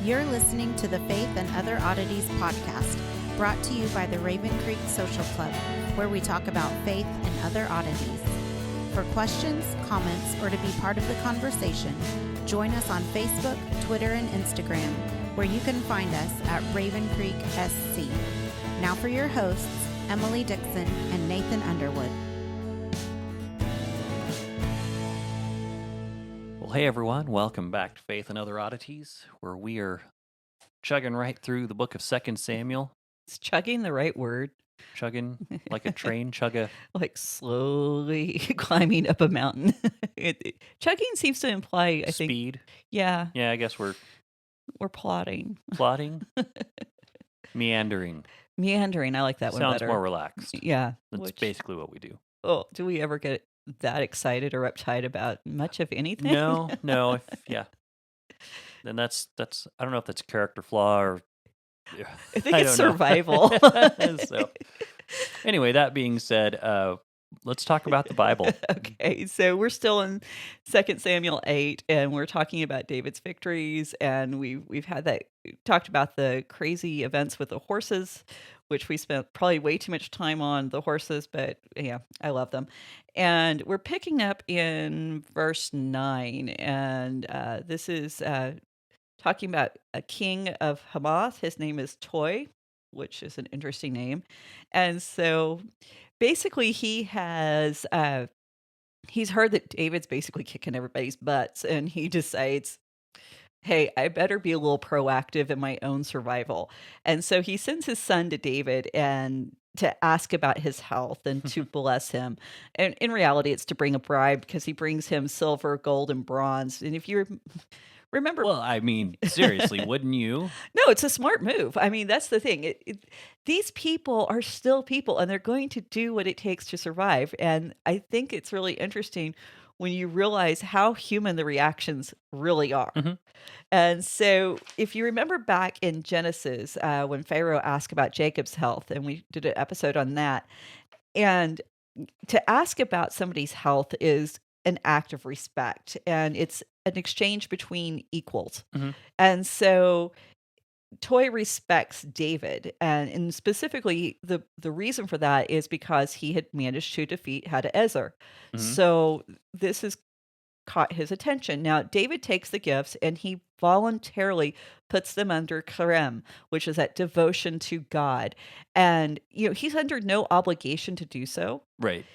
You're listening to the Faith and Other Oddities podcast, brought to you by the Raven Creek Social Club, where we talk about faith and other oddities. For questions, comments, or to be part of the conversation, join us on Facebook, Twitter, and Instagram, where you can find us at Raven Creek SC. Now for your hosts, Emily Dixon and Nathan Underwood. Hey everyone, welcome back to Faith and Other Oddities, where we are chugging right through the book of 2 Samuel. Is chugging the right word? Chugging like a train, Like slowly climbing up a mountain. Chugging seems to imply, I think, speed. yeah, Yeah, I guess we're plodding. meandering. Meandering, I like that one Sounds better. more relaxed. Yeah. That's basically what we do. Oh, do we ever get that excited or uptight about much of anything? No, yeah. Then that's I don't know if that's a character flaw or I think it's survival. So, anyway, that being said, let's talk about the Bible. Okay, so we're still in 2 Samuel 8, and we're talking about David's victories, and we've had that talked about the crazy events with the horses, which we spent probably way too much time on the horses, but yeah, I love them. And we're picking up in verse 9, and this is talking about a king of Hamath. His name is Toy, which is an interesting name. And so basically he has he's heard that David's basically kicking everybody's butts, and he decides, hey, I better be a little proactive in my own survival. And so he sends his son to David and to ask about his health and to bless him. And in reality, it's to bring a bribe, because he brings him silver, gold, and bronze. And if you remember... Well, I mean, seriously, wouldn't you? No, it's a smart move. I mean, that's the thing. These people are still people, and they're going to do what it takes to survive. And I think it's really interesting when you realize how human the reactions really are. Mm-hmm. And so if you remember back in Genesis, when Pharaoh asked about Jacob's health, and we did an episode on that, and to ask about somebody's health is an act of respect, and it's an exchange between equals. Mm-hmm. And so Toy respects David, and specifically the reason for that is because he had managed to defeat Hadaezer. Mm-hmm. So this has caught his attention. Now David takes the gifts and he voluntarily puts them under karem, which is that devotion to God, and he's under no obligation to do so. Right.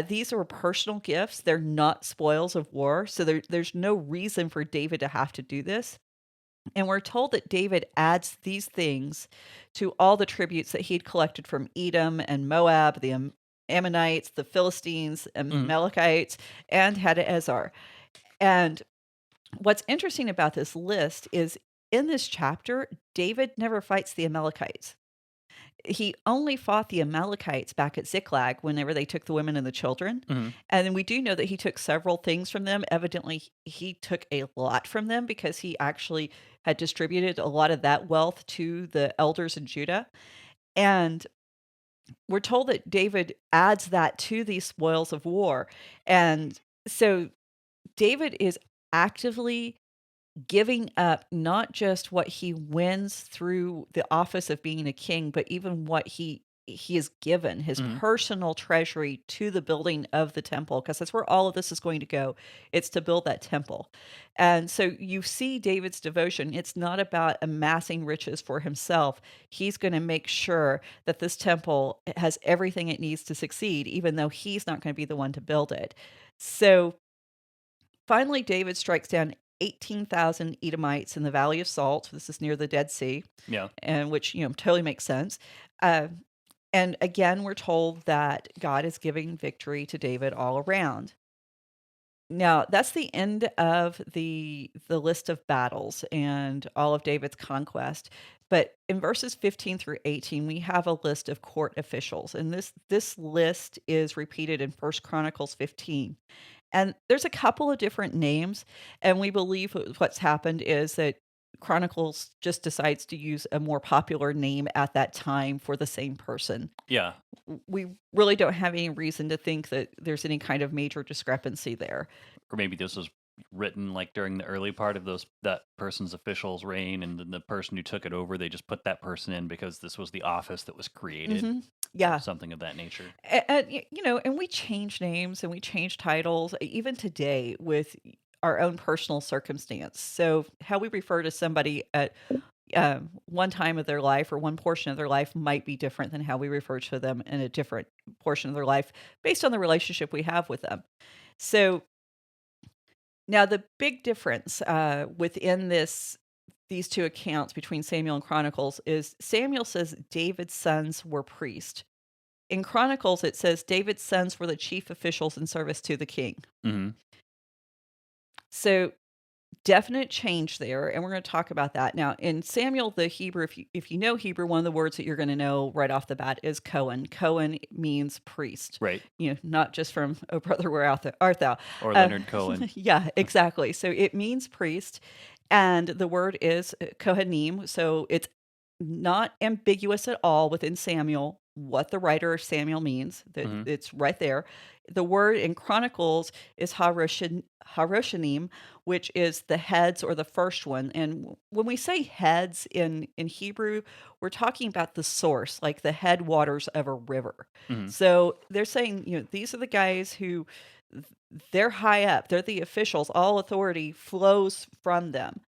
These are personal gifts. They're not spoils of war, so there's no reason for David to have to do this. And we're told that David adds these things to all the tributes that he'd collected from Edom and Moab, the Ammonites, the Philistines, Amalekites, and Hadaezer. And what's interesting about this list is in this chapter, David never fights the Amalekites. He only fought the Amalekites back at Ziklag whenever they took the women and the children. Mm-hmm. And then we do know that he took several things from them. Evidently, he took a lot from them because he actually had distributed a lot of that wealth to the elders in Judah. And we're told that David adds that to these spoils of war. And so David is actively giving up not just what he wins through the office of being a king, but even what he is given, his personal treasury, to the building of the temple, because that's where all of this is going to go. It's to build that temple. And so you see David's devotion. It's not about amassing riches for himself. He's going to make sure that this temple has everything it needs to succeed, even though he's not going to be the one to build it. So finally, David strikes down 18,000 Edomites in the Valley of Salt. This is near the Dead Sea. Yeah. And which, totally makes sense. And again, we're told that God is giving victory to David all around. Now, that's the end of the list of battles and all of David's conquest. But in verses 15 through 18, we have a list of court officials. And this list is repeated in 1 Chronicles 15. And there's a couple of different names, and we believe what's happened is that Chronicles just decides to use a more popular name at that time for the same person. Yeah. We really don't have any reason to think that there's any kind of major discrepancy there. Or maybe this was written like during the early part of that person's official's reign, and then the person who took it over, they just put that person in because this was the office that was created, Hmm. Yeah. something of that nature. And we change names and we change titles even today with our own personal circumstance. So how we refer to somebody at one time of their life or one portion of their life might be different than how we refer to them in a different portion of their life based on the relationship we have with them. So now the big difference within these two accounts between Samuel and Chronicles is Samuel says David's sons were priests. In Chronicles, it says David's sons were the chief officials in service to the king. Hmm. So definite change there, and we're going to talk about that. Now, in Samuel, the Hebrew, if you know Hebrew, one of the words that you're going to know right off the bat is Cohen. Cohen means priest. Right. Not just from "Oh brother, where art thou?" Or Leonard Cohen. Yeah, exactly. So it means priest, and the word is Kohanim. So it's not ambiguous at all within Samuel what the writer of Samuel means. That Hmm. it's right there. The word in Chronicles is Haroshanim, which is the heads or the first one. And when we say heads in Hebrew, we're talking about the source, like the headwaters of a river. Hmm. So they're saying, these are the guys who they're high up, they're the officials, all authority flows from them.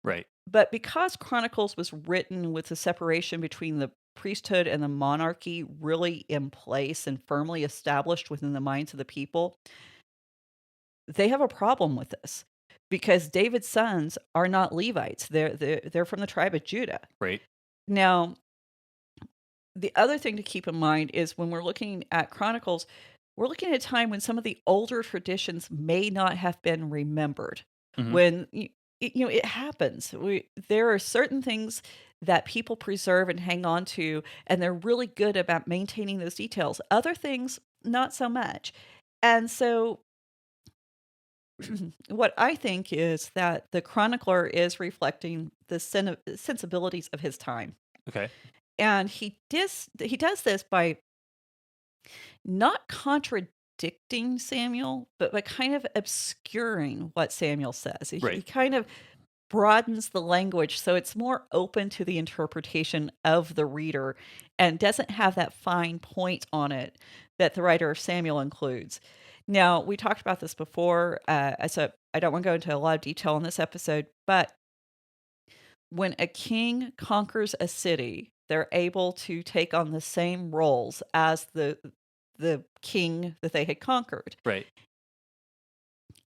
Right. But because Chronicles was written with the separation between the priesthood and the monarchy really in place and firmly established within the minds of the people, they have a problem with this because David's sons are not Levites. They're from the tribe of Judah. Right. Now, the other thing to keep in mind is when we're looking at Chronicles, we're looking at a time when some of the older traditions may not have been remembered. Hmm. When it happens. There are certain things that people preserve and hang on to, and they're really good about maintaining those details. Other things, not so much. And so, what I think is that the chronicler is reflecting the sensibilities of his time, Okay. and he does this by not contradicting Samuel, but by kind of obscuring what Samuel says. He Right. kind of broadens the language so it's more open to the interpretation of the reader and doesn't have that fine point on it that the writer of Samuel includes. Now, we talked about this before, so I don't want to go into a lot of detail in this episode, but when a king conquers a city, they're able to take on the same roles as the king that they had conquered. Right.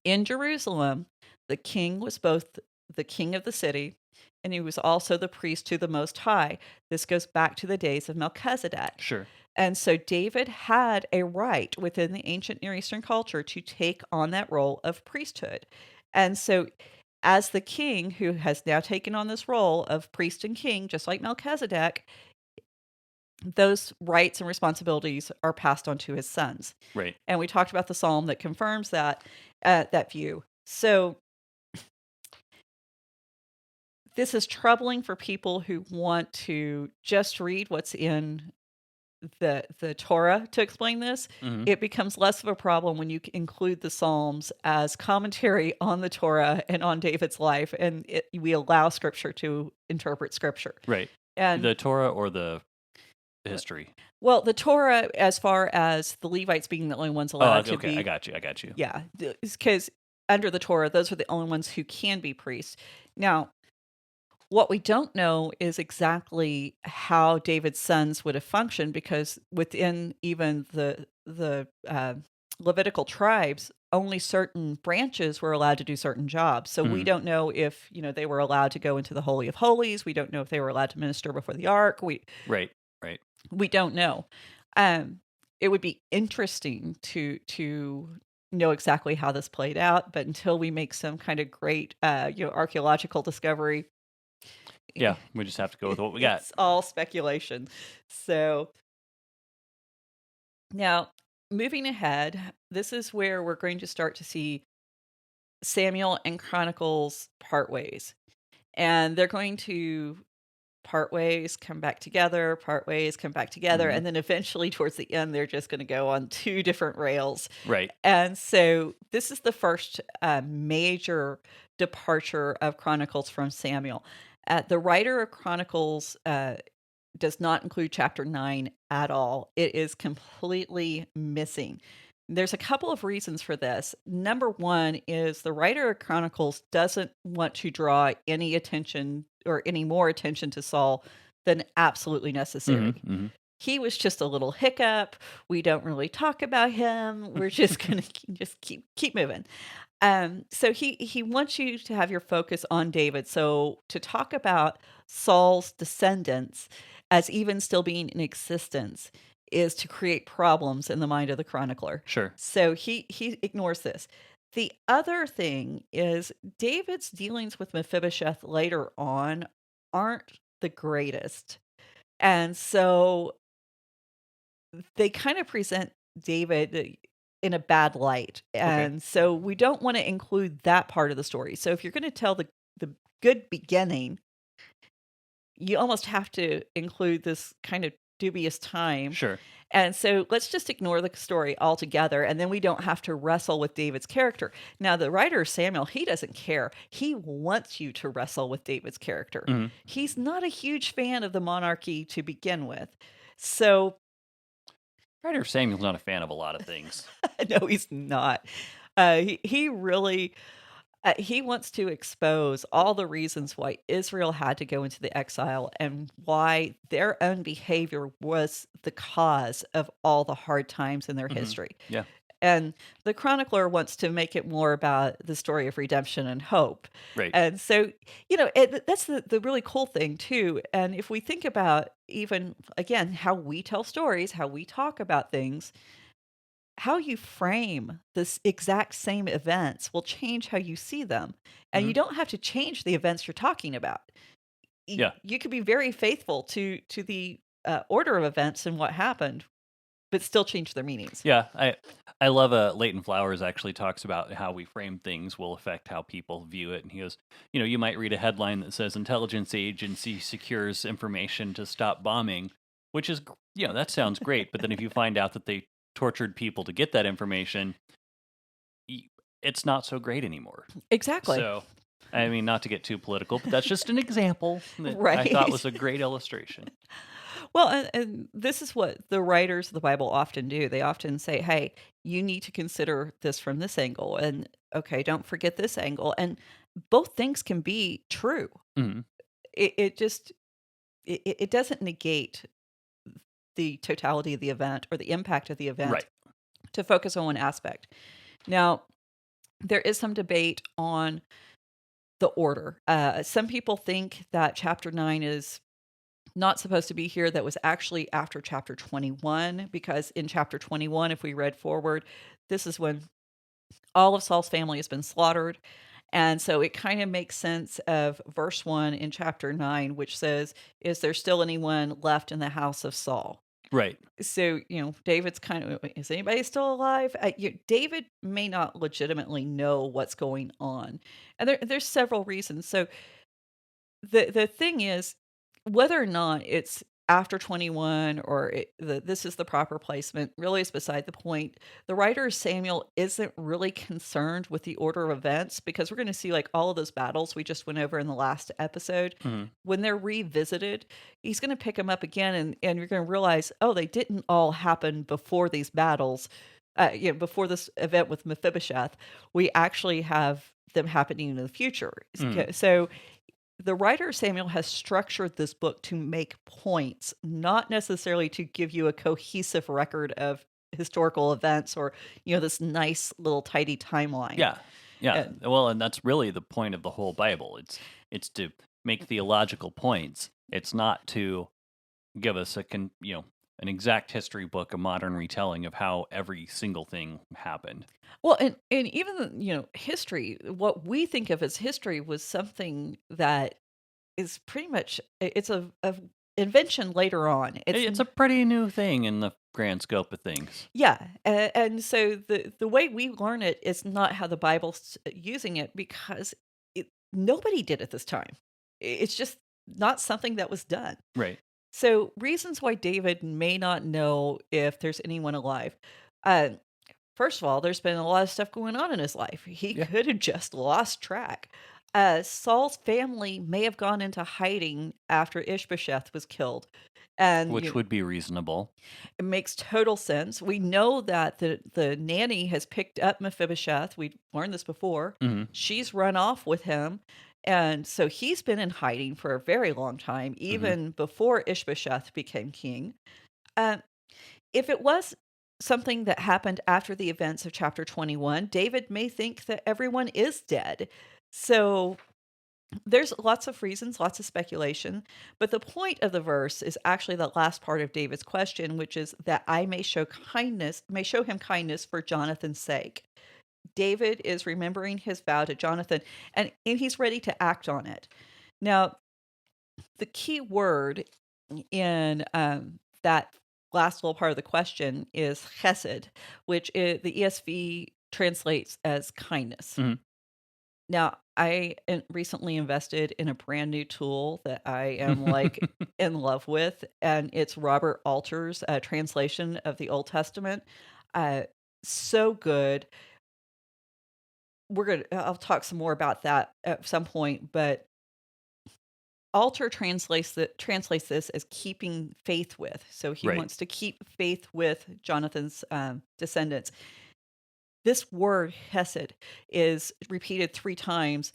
In Jerusalem, the king was both the king of the city and he was also the priest to the Most High. This goes back to the days of Melchizedek. Sure. And so David had a right within the ancient Near Eastern culture to take on that role of priesthood. And so, as the king who has now taken on this role of priest and king, just like Melchizedek, those rights and responsibilities are passed on to his sons. Right. And we talked about the psalm that confirms that view. So this is troubling for people who want to just read what's in the Torah to explain this. Hmm. It becomes less of a problem when you include the Psalms as commentary on the Torah and on David's life, and we allow Scripture to interpret Scripture. Right. And The Torah or the history? well, the Torah, as far as the Levites being the only ones allowed to okay. be, I got you. yeah, because under the Torah, those are the only ones who can be priests. Now, what we don't know is exactly how David's sons would have functioned, because within even the Levitical tribes, only certain branches were allowed to do certain jobs. So we Mhm. don't know if they were allowed to go into the Holy of Holies. We don't know if they were allowed to minister before the ark. Right. We don't know. It would be interesting to know exactly how this played out, but until we make some kind of great archaeological discovery, Yeah, we just have to go with what we got. it's all speculation. So now, moving ahead, this is where we're going to start to see Samuel and Chronicles part ways. And they're going to part ways, come back together, part ways, come back together, Hmm. and then eventually towards the end, they're just going to go on two different rails. Right. And so this is the first major departure of Chronicles from Samuel. The writer of Chronicles does not include chapter 9 at all. It is completely missing. There's a couple of reasons for this. Number one is the writer of Chronicles doesn't want to draw any attention or any more attention to Saul than absolutely Hmm. necessary. Hmm. He was just a little hiccup. We don't really talk about him. We're just going to just keep moving. So he wants you to have your focus on David. So to talk about Saul's descendants as even still being in existence is to create problems in the mind of the chronicler. Sure. So he ignores this. The other thing is David's dealings with Mephibosheth later on aren't the greatest. And so they kind of present David in a bad light. Okay. And so we don't want to include that part of the story. So if you're going to tell the good beginning, you almost have to include this kind of dubious time. Sure. And so let's just ignore the story altogether. And then we don't have to wrestle with David's character. Now, the writer Samuel, he doesn't care. He wants you to wrestle with David's character. Hmm. He's not a huge fan of the monarchy to begin with. So Writer Samuel's not a fan of a lot of things. no, he's not. He really he wants to expose all the reasons why Israel had to go into the exile and why their own behavior was the cause of all the hard times in their Hmm. history. Yeah. And the chronicler wants to make it more about the story of redemption and hope. Right. And so, that's the really cool thing, too. And if we think about even, again, how we tell stories, how we talk about things, how you frame this exact same events will change how you see them. And Hmm. you don't have to change the events you're talking about. Yeah. You could be very faithful to the order of events and what happened, but still change their meanings. Yeah. I love Leighton Flowers actually talks about how we frame things will affect how people view it. And he goes, you might read a headline that says intelligence agency secures information to stop bombing, which is, that sounds great. But then if you find out that they tortured people to get that information, it's not so great anymore. Exactly. So, I mean, not to get too political, but that's just an example that I Right. thought was a great illustration. Well, and this is what the writers of the Bible often do. They often say, hey, you need to consider this from this angle. And okay, don't forget this angle. And both things can be true. Mhm. It just, it doesn't negate the totality of the event or the impact of the event Right. to focus on one aspect. Now, there is some debate on the order. Some people think that chapter 9 is not supposed to be here. That was actually after chapter 21, because in chapter 21, if we read forward, this is when all of Saul's family has been slaughtered. And so it kind of makes sense of verse 1 in chapter 9, which says, is there still anyone left in the house of Saul? Right. So, David's kind of, is anybody still alive? David may not legitimately know what's going on. And there's several reasons. So the thing is, whether or not it's after 21 or this is the proper placement really is beside the point. The writer Samuel isn't really concerned with the order of events, because we're going to see like all of those battles we just went over in the last episode. Mhm. When they're revisited, he's going to pick them up again, and you're going to realize, oh, they didn't all happen before these battles. Before this event with Mephibosheth, we actually have them happening in the future. Mm. So the writer Samuel has structured this book to make points, not necessarily to give you a cohesive record of historical events or, this nice little tidy timeline. Yeah. Yeah. And- Well, and that's really the point of the whole Bible. It's to make theological points. It's not to give us an exact history book, a modern retelling of how every single thing happened. Well, and even, history, what we think of as history was something that is pretty much, it's a invention later on. It's a pretty new thing in the grand scope of things. Yeah, and so the way we learn it is not how the Bible's using it, because nobody did at this time. It's just not something that was done. Right. So, reasons why David may not know if there's anyone alive. Uh, First of all, there's been a lot of stuff going on in his life. He Yeah. could have just lost track. Saul's family may have gone into hiding after Ishbosheth was killed. And Which would be reasonable. it makes total sense. We know that the nanny has picked up Mephibosheth. We learned this before. Hmm. She's run off with him. And so he's been in hiding for a very long time, even before Ishbosheth became king. Uh, if it was something that happened after the events of chapter 21, David may think that everyone is dead. So there's lots of reasons, lots of speculation, but the point of the verse is actually the last part of David's question, which is that I may show him kindness for Jonathan's sake. David is remembering his vow to Jonathan, and he's ready to act on it. Now, the key word in that last little part of the question is chesed, which the ESV translates as kindness. Mhm. Now, I recently invested in a brand new tool that I am like in love with, and it's Robert Alter's translation of the Old Testament. Uh, so good. I'll talk some more about that at some point, but Alter translates this as keeping faith with. So he Right. wants to keep faith with Jonathan's descendants. This word hesed is repeated 3 times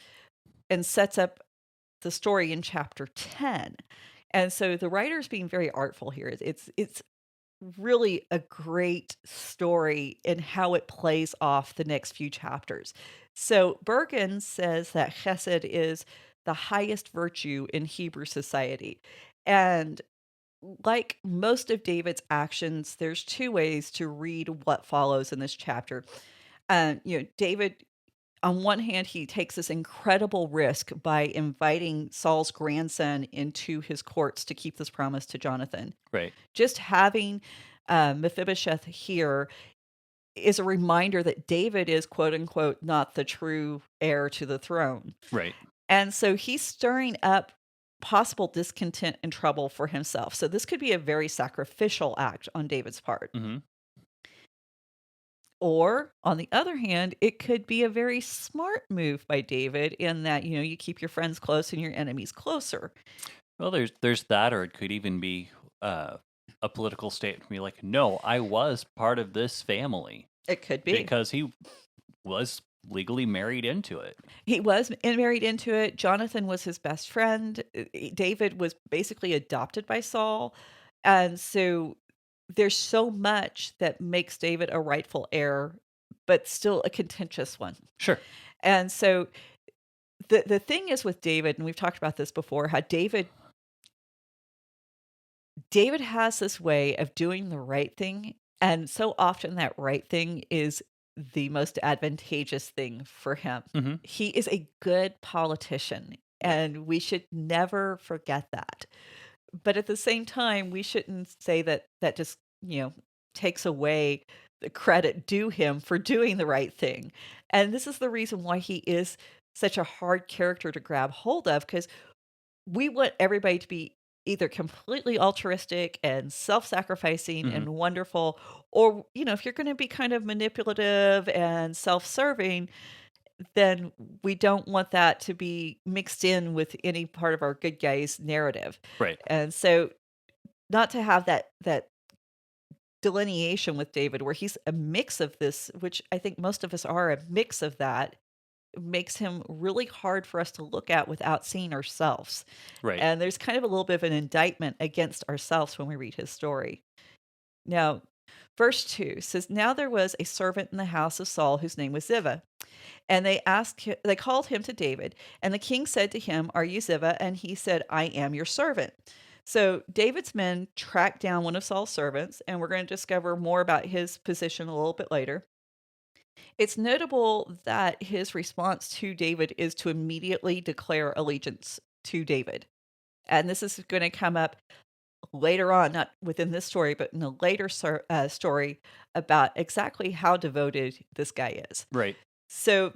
and sets up the story in chapter 10. And so the writer's being very artful here. It's really a great story in how it plays off the next few chapters. So Bergen says that chesed is the highest virtue in Hebrew society. And like most of David's actions, there's 2 ways to read what follows in this chapter. David, on one hand, he takes this incredible risk by inviting Saul's grandson into his courts to keep this promise to Jonathan. Right. Just having Mephibosheth here is a reminder that David is, quote unquote, not the true heir to the throne. Right. And so he's stirring up possible discontent and trouble for himself. So this could be a very sacrificial act on David's part. Hmm. Or on the other hand, it could be a very smart move by David in that, you keep your friends close and your enemies closer. Well, there's that, or it could even be a political statement. Be like, no, I was part of this family It could be. because he was legally married into it. He was married into it. Jonathan was his best friend. David was basically adopted by Saul. And so there's so much that makes David a rightful heir, but still a contentious one. Sure. And so the thing is with David, and we've talked about this before, how David has this way of doing the right thing. And so often that right thing is the most advantageous thing for him. Hmm. He is a good politician, and we should never forget that. But at the same time, we shouldn't say that just, takes away the credit due him for doing the right thing. And this is the reason why he is such a hard character to grab hold of, because we want everybody to be either completely altruistic and self-sacrificing Hmm. and wonderful, or, if you're going to be kind of manipulative and self-serving, then we don't want that to be mixed in with any part of our good guys narrative. Right. And so not to have that delineation with David where he's a mix of this, which I think most of us are a mix of that, makes him really hard for us to look at without seeing ourselves. Right. And there's kind of a little bit of an indictment against ourselves when we read his story. Now, verse 2 says, "Now there was a servant in the house of Saul whose name was Ziba. And they called him to David. And the king said to him, 'Are you Ziba?' And he said, 'I am your servant.'" So David's men tracked down one of Saul's servants, and we're going to discover more about his position a little bit later. It's notable that his response to David is to immediately declare allegiance to David. And this is going to come up later on, not within this story, but in a later story about exactly how devoted this guy is. Right. So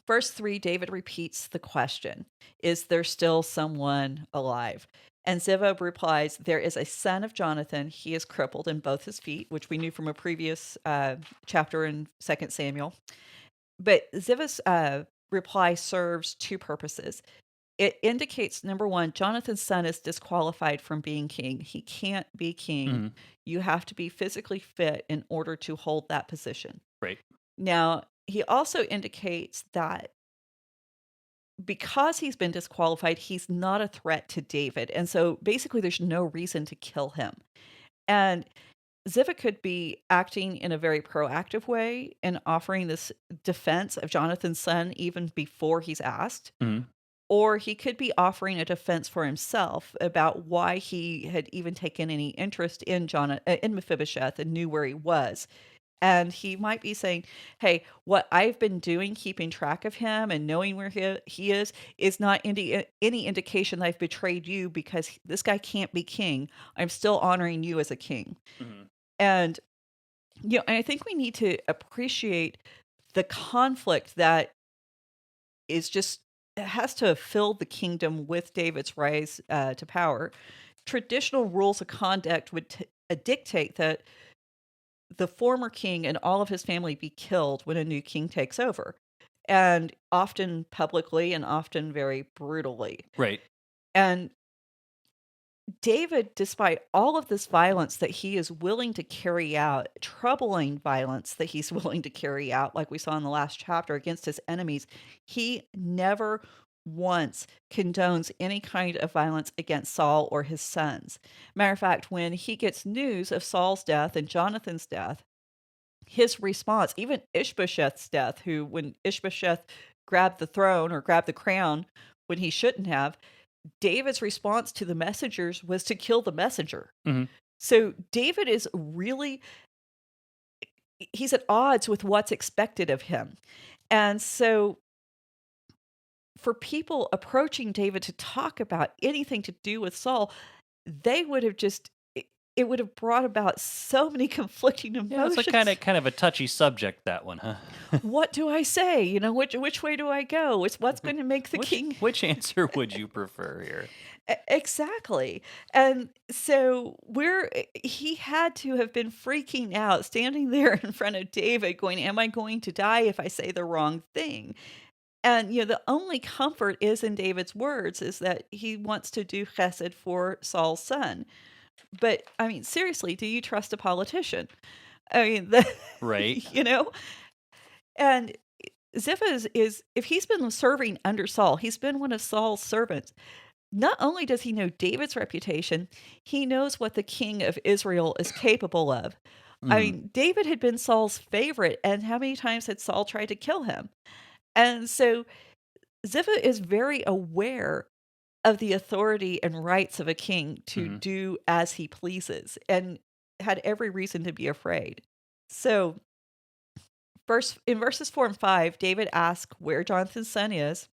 Verse 3, David repeats the question, is there still someone alive? And Ziba replies, there is a son of Jonathan. He is crippled in both his feet, which we knew from a previous chapter in 2 Samuel. But Ziba's reply serves two purposes. It indicates, number one, Jonathan's son is disqualified from being king. He can't be king. Mhm. You have to be physically fit in order to hold that position. Right. Now, he also indicates that because he's been disqualified, he's not a threat to David. And so basically, there's no reason to kill him. And Ziva could be acting in a very proactive way and offering this defense of Jonathan's son even before he's asked. Mhm. Or he could be offering a defense for himself about why he had even taken any interest in in Mephibosheth and knew where he was. And he might be saying, hey, what I've been doing, keeping track of him and knowing where he is not any indication that I've betrayed you because this guy can't be king. I'm still honoring you as a king. Mhm. And, and I think we need to appreciate the conflict that is just, it has to fill the kingdom with David's rise to power. Traditional rules of conduct would dictate that the former king and all of his family be killed when a new king takes over, and often publicly and often very brutally. Right. And David, despite all of this violence that he is willing to carry out, troubling violence that he's willing to carry out, like we saw in the last chapter against his enemies, he never once condones any kind of violence against Saul or his sons. Matter of fact, when he gets news of Saul's death and Jonathan's death, his response, even Ishbosheth's death, who, when Ishbosheth grabbed the throne or grabbed the crown when he shouldn't have, David's response to the messengers was to kill the messenger. Mhm. So David is really, he's at odds with what's expected of him. And so for people approaching David to talk about anything to do with Saul, they would have just, it would have brought about so many conflicting Yeah, emotions. it's a kind of a touchy subject, that one, huh? What do I say? Which way do I go? It's what's going to make the king. Which answer would you prefer here? Exactly. And so he had to have been freaking out, standing there in front of David going, am I going to die if I say the wrong thing? And, the only comfort is in David's words is that he wants to do chesed for Saul's son. But I mean, seriously, do you trust a politician? I mean, Right. And Ziva is, if he's been serving under Saul, he's been one of Saul's servants. Not only does he know David's reputation, he knows what the king of Israel is capable of. I Mhm. mean, David had been Saul's favorite, and how many times had Saul tried to kill him? And so Ziva is very aware of the authority and rights of a king to Mhm. do as he pleases, and had every reason to be afraid. So in verses 4 and 5, David asks where Jonathan's son is.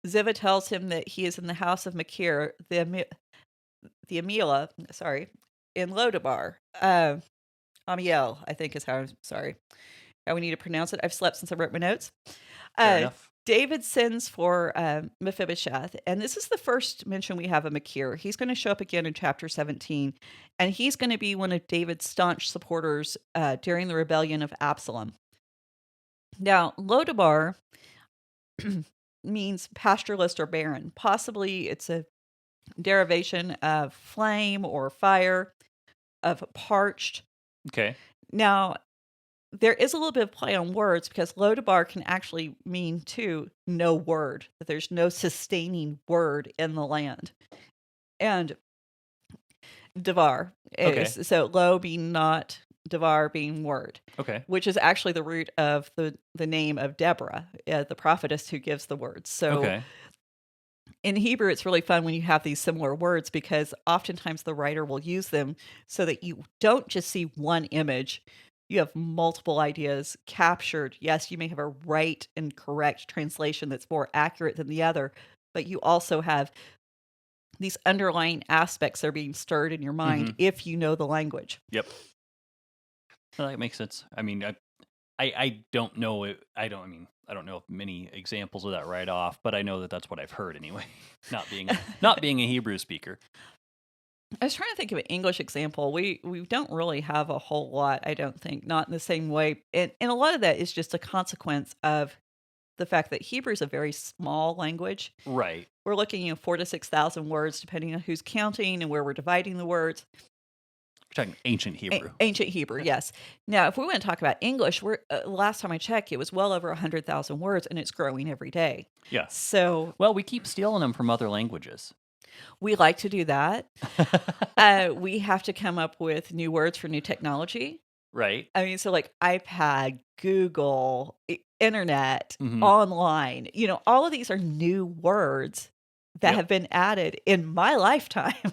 Ziva tells him that he is in the house of Machir, the Amiela, in Lodabar. Amiel, I think is how we need to pronounce it. I've slept since I wrote my notes. Fair enough. David sends for Mephibosheth, and this is the first mention we have of Machir. He's going to show up again in chapter 17, and he's going to be one of David's staunch supporters during the rebellion of Absalom. Now, Lodabar means pastureless or barren. Possibly it's a derivation of flame or fire, of parched. Okay. Now, there is a little bit of play on words because Lodabar can actually mean, too, no word, that there's no sustaining word in the land. And Davar is, Okay. so lo being not, Davar being word, Okay. which is actually the root of the name of Deborah, the prophetess who gives the words. So Okay. in Hebrew, it's really fun when you have these similar words because oftentimes the writer will use them so that you don't just see one image. You have multiple ideas captured. Yes, you may have a right and correct translation that's more accurate than the other, but you also have these underlying aspects that are being stirred in your mind Mhm. if you know the language. Yep. Well, that makes sense. I mean, I don't know it. I don't know many examples of that right off, but I know that that's what I've heard anyway. Not being a Hebrew speaker. I was trying to think of an English example. We don't really have a whole lot, I don't think, not in the same way. And a lot of that is just a consequence of the fact that Hebrew is a very small language. Right. We're looking at 4 to 6,000 words, depending on who's counting and where we're dividing the words. We're talking ancient Hebrew. Ancient Hebrew, yes. Now, if we want to talk about English, we're last time I checked, it was well over 100,000 words, and it's growing every day. Yeah. So, well, we keep stealing them from other languages. We like to do that. We have to come up with new words for new technology. Right. I mean, so like iPad, Google, internet, Mhm. online, all of these are new words that Yep. have been added in my lifetime.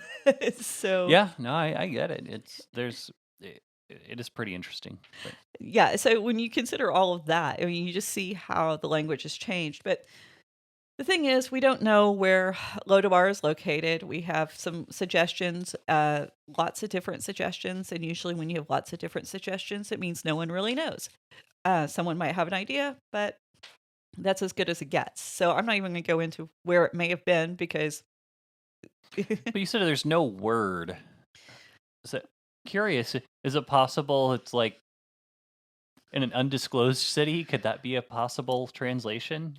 So Yeah, no, I get it. It is pretty interesting. But yeah, so when you consider all of that, I mean, you just see how the language has changed. But the thing is, we don't know where Lodabar is located. We have some suggestions, lots of different suggestions. And usually, when you have lots of different suggestions, it means no one really knows. Someone might have an idea, but that's as good as it gets. So I'm not even going to go into where it may have been because. but you said there's no word. So curious, is it possible it's like in an undisclosed city? Could that be a possible translation?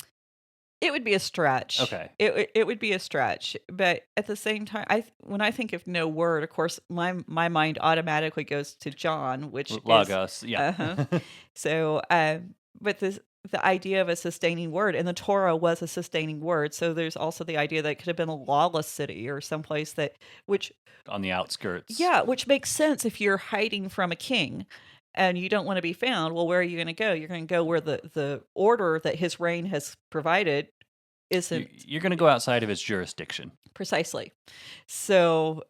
It would be a stretch. Okay. It would be a stretch, but at the same time, when I think of no word, of course, my mind automatically goes to John, which is Logos, yeah. Uh-huh. So, but the idea of a sustaining word, and the Torah was a sustaining word. So there's also the idea that it could have been a lawless city or someplace which On the outskirts. yeah, which makes sense if you're hiding from a king and you don't want to be found. Well, where are you going to go? You're going to go where the order that his reign has provided isn't You're going to go outside of its jurisdiction. precisely. So,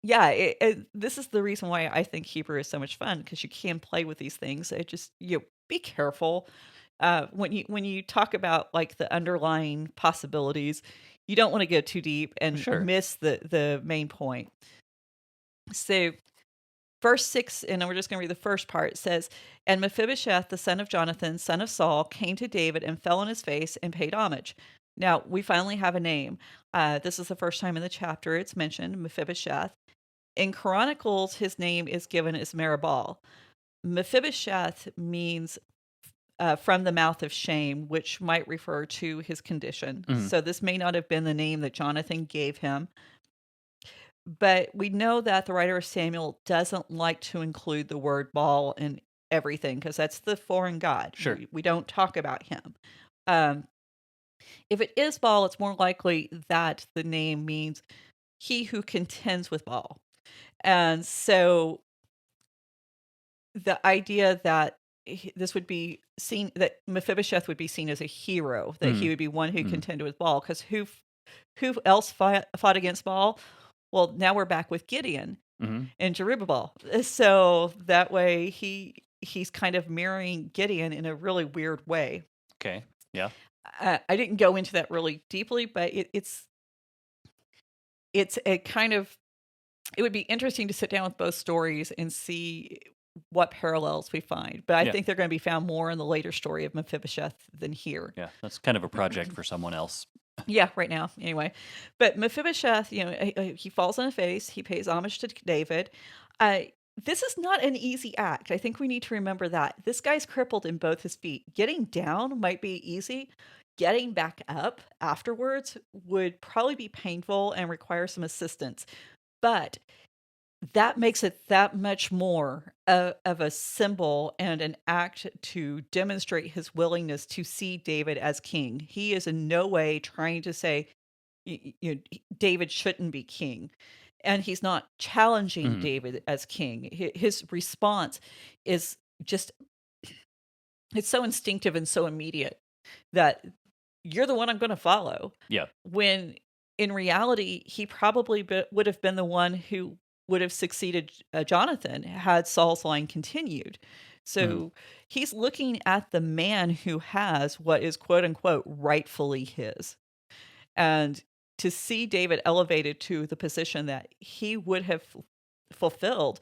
yeah, this is the reason why I think Hebrew is so much fun, because you can play with these things. It just be careful when you talk about like the underlying possibilities. You don't want to go too deep and Sure. miss the main point. So, verse 6, and we're just going to read the first part. It says, "And Mephibosheth, the son of Jonathan, son of Saul, came to David and fell on his face and paid homage." Now, we finally have a name. This is the first time in the chapter it's mentioned, Mephibosheth. In Chronicles, his name is given as Meribal. Mephibosheth means from the mouth of shame, which might refer to his condition. Mhm. So this may not have been the name that Jonathan gave him. But we know that the writer of Samuel doesn't like to include the word Baal in everything, because that's the foreign god. Sure. We don't talk about him. If it is Baal, it's more likely that the name means he who contends with Baal. And so the idea that this would be seen, that Mephibosheth would be seen as a hero, that he would be one who contended with Baal, because who else fought against Baal? Well, now we're back with Gideon and Jerubbaal. So that way he's kind of mirroring Gideon in a really weird way. Okay. Yeah. I didn't go into that really deeply, but it's a kind of, it would be interesting to sit down with both stories and see what parallels we find. But I think they're going to be found more in the later story of Mephibosheth than here. Yeah, that's kind of a project for someone else. Yeah, right now, anyway. But Mephibosheth, he falls on his face. He pays homage to David. This is not an easy act. I think we need to remember that. This guy's crippled in both his feet. Getting down might be easy. Getting back up afterwards would probably be painful and require some assistance. But that makes it that much more of a symbol and an act to demonstrate his willingness to see David as king. He is in no way trying to say David shouldn't be king. And he's not challenging David as king. His response is just, it's so instinctive and so immediate that you're the one I'm going to follow. Yeah. When in reality, he probably would have been the one who would have succeeded Jonathan had Saul's line continued. So he's looking at the man who has what is quote unquote rightfully his. And to see David elevated to the position that he would have fulfilled,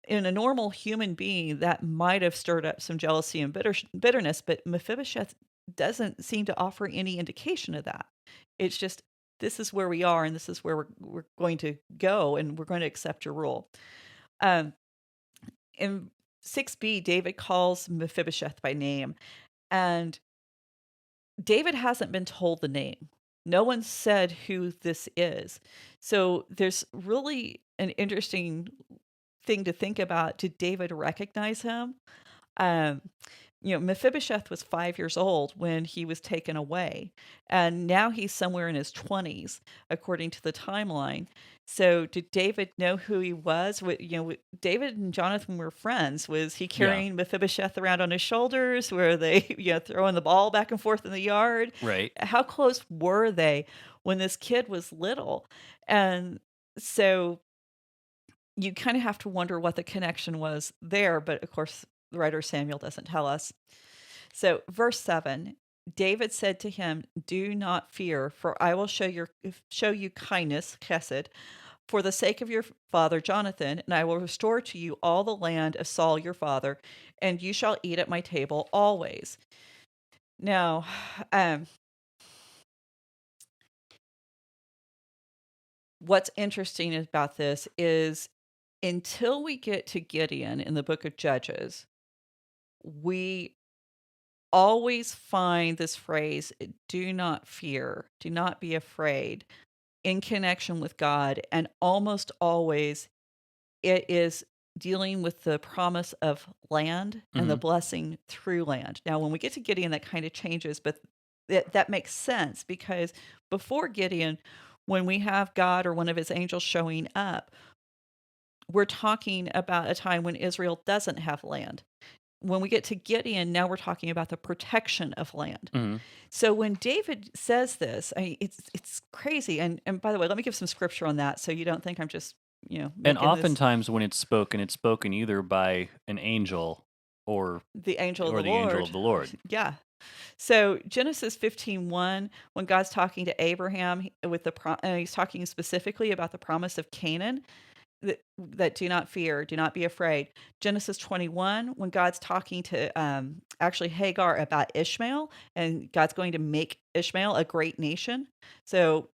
in a normal human being, that might have stirred up some jealousy and bitterness, but Mephibosheth doesn't seem to offer any indication of that. It's just, this is where we are, and this is where we're going to go, and we're going to accept your rule. Um, in 6b, David calls Mephibosheth by name, and David hasn't been told the name. No one said who this is. So there's really an interesting thing to think about. Did David recognize him? Um, Mephibosheth was 5 years old when he was taken away, and now he's somewhere in his 20s, according to the timeline. So, did David know who he was? David and Jonathan were friends. Was he Yeah. carrying Mephibosheth around on his shoulders? Were they, throwing the ball back and forth in the yard? Right. How close were they when this kid was little? And so you kind of have to wonder what the connection was there, but of course, the writer Samuel doesn't tell us. So, verse 7, David said to him, "Do not fear, for I will show you kindness, Chesed, for the sake of your father Jonathan, and I will restore to you all the land of Saul your father, and you shall eat at my table always." Now, what's interesting about this is, until we get to Gideon in the book of Judges, we always find this phrase, "do not fear, do not be afraid," in connection with God. And almost always it is dealing with the promise of land and the Mhm. blessing through land. Now, when we get to Gideon, that kind of changes, but that makes sense, because before Gideon, when we have God or one of his angels showing up, we're talking about a time when Israel doesn't have land. When we get to Gideon, now we're talking about the protection of land. Mhm. So when David says this, it's crazy. And by the way, let me give some scripture on that, so you don't think I'm just And making this oftentimes when it's spoken either by an angel or the angel of the the angel Lord. of the Lord. Yeah. So Genesis 15:1, when God's talking to Abraham with he's talking specifically about the promise of Canaan, that do not fear, do not be afraid. Genesis 21, when God's talking to actually Hagar about Ishmael, and God's going to make Ishmael a great nation. So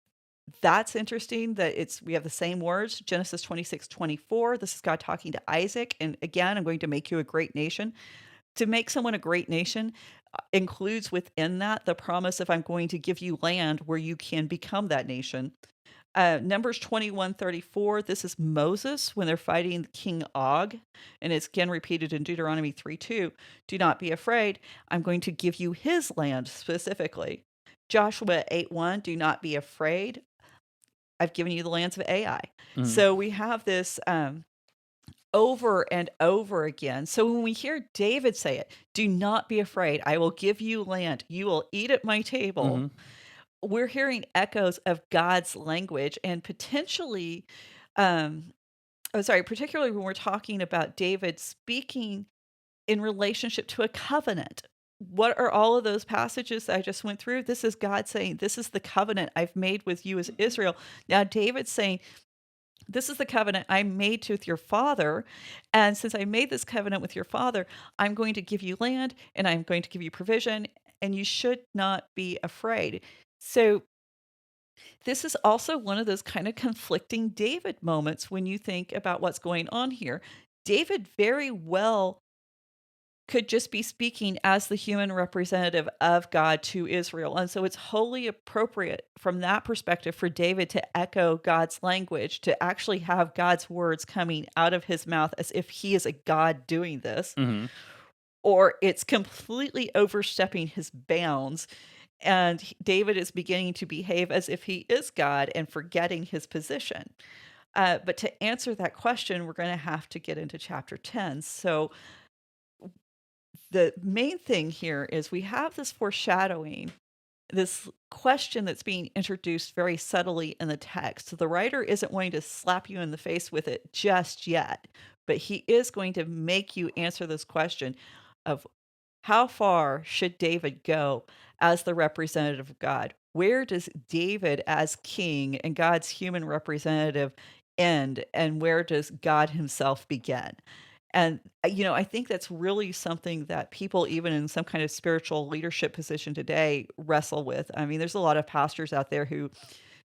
that's interesting that we have the same words. Genesis 26:24, this is God talking to Isaac, and again, I'm going to make you a great nation. To make someone a great nation includes within that the promise of, I'm going to give you land where you can become that nation. Numbers 21:34, this is Moses when they're fighting King Og, and it's again repeated in Deuteronomy 3:2. Do not be afraid, I'm going to give you his land specifically. Joshua 8:1, do not be afraid, I've given you the lands of Ai. Mhm. So we have this over and over again. So when we hear David say it, do not be afraid, I will give you land, you will eat at my table. Mhm. We're hearing echoes of God's language, and potentially, particularly when we're talking about David speaking in relationship to a covenant. What are all of those passages that I just went through? This is God saying, this is the covenant I've made with you as Israel. Now, David's saying, this is the covenant I made with your father. And since I made this covenant with your father, I'm going to give you land, and I'm going to give you provision, and you should not be afraid. So this is also one of those kind of conflicting David moments when you think about what's going on here. David very well could just be speaking as the human representative of God to Israel. And so it's wholly appropriate from that perspective for David to echo God's language, to actually have God's words coming out of his mouth as if he is a God doing this, Mhm. or it's completely overstepping his bounds. And David is beginning to behave as if he is God and forgetting his position. But to answer that question, we're going to have to get into chapter 10. So the main thing here is we have this foreshadowing, this question that's being introduced very subtly in the text. The writer isn't going to slap you in the face with it just yet, but he is going to make you answer this question of, how far should David go as the representative of God? Where does David, as king and God's human representative, end and where does God himself begin? And, I think that's really something that people, even in some kind of spiritual leadership position today, wrestle with. I mean, there's a lot of pastors out there who